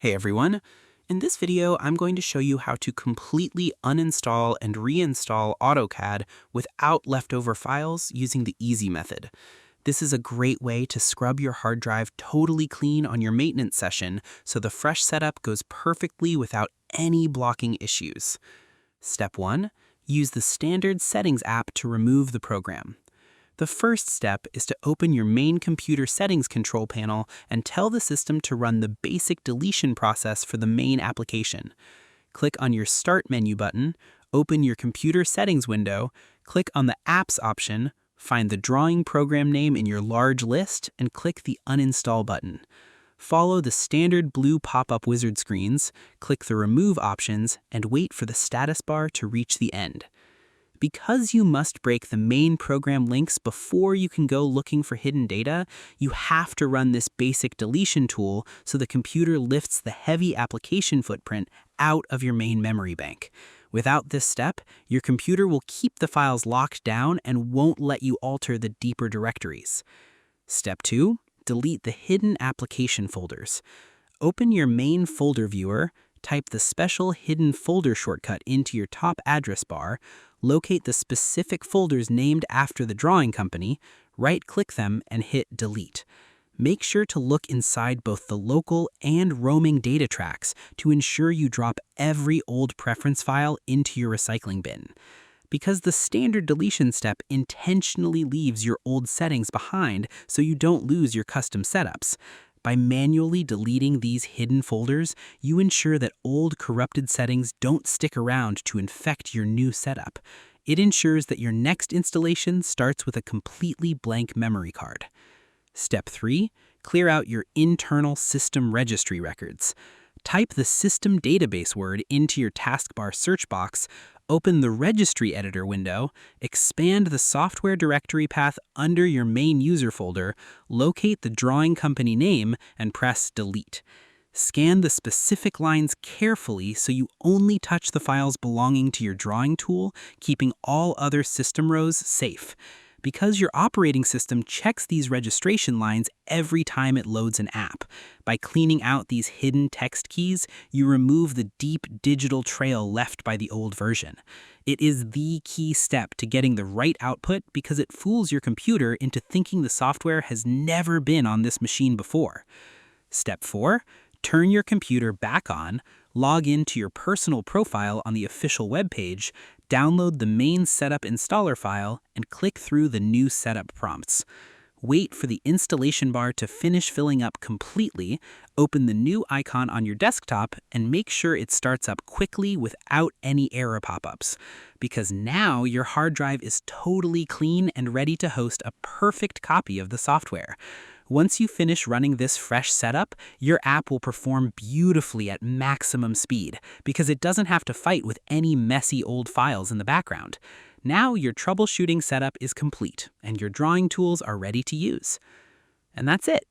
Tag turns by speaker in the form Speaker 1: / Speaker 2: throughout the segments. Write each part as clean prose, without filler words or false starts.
Speaker 1: Hey everyone! In this video, I'm going to show you how to completely uninstall and reinstall AutoCAD without leftover files using the easy method. This is a great way to scrub your hard drive totally clean on your maintenance session so the fresh setup goes perfectly without any blocking issues. Step 1. Use the standard Settings app to remove the program. The first step is to open your main computer settings control panel and tell the system to run the basic deletion process for the main application. Click on your Start menu button, open your computer settings window, click on the Apps option, find the drawing program name in your large list, and click the Uninstall button. Follow the standard blue pop-up wizard screens, click the Remove options, and wait for the status bar to reach the end. Because you must break the main program links before you can go looking for hidden data, you have to run this basic deletion tool so the computer lifts the heavy application footprint out of your main memory bank. Without this step, your computer will keep the files locked down and won't let you alter the deeper directories. Step 2. Delete the hidden application folders. Open your main folder viewer, type the special hidden folder shortcut into your top address bar, locate the specific folders named after the drawing company, right-click them, and hit Delete. Make sure to look inside both the local and roaming data tracks to ensure you drop every old preference file into your recycling bin. Because the standard deletion step intentionally leaves your old settings behind so you don't lose your custom setups. By manually deleting these hidden folders, you ensure that old corrupted settings don't stick around to infect your new setup. It ensures that your next installation starts with a completely blank memory card. Step 3. Clear out your internal system registry records. Type the system database word into your taskbar search box, open the registry editor window, expand the software directory path under your main user folder, locate the drawing company name, and press Delete. Scan the specific lines carefully so you only touch the files belonging to your drawing tool, keeping all other system rows safe. Because your operating system checks these registration lines every time it loads an app. By cleaning out these hidden text keys, you remove the deep digital trail left by the old version. It is the key step to getting the right output because it fools your computer into thinking the software has never been on this machine before. Step 4. Turn your computer back on, log into your personal profile on the official webpage, download the main setup installer file, and click through the new setup prompts. Wait for the installation bar to finish filling up completely, open the new icon on your desktop, and make sure it starts up quickly without any error pop-ups. Because now your hard drive is totally clean and ready to host a perfect copy of the software. Once you finish running this fresh setup, your app will perform beautifully at maximum speed because it doesn't have to fight with any messy old files in the background. Now your troubleshooting setup is complete and your drawing tools are ready to use. And that's it.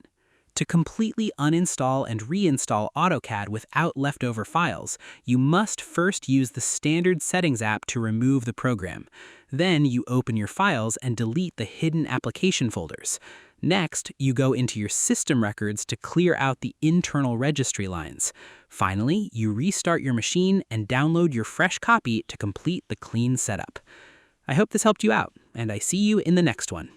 Speaker 1: To completely uninstall and reinstall AutoCAD without leftover files, you must first use the standard Settings app to remove the program. Then you open your files and delete the hidden application folders. Next, you go into your system records to clear out the internal registry lines. Finally, you restart your machine and download your fresh copy to complete the clean setup. I hope this helped you out, and I see you in the next one.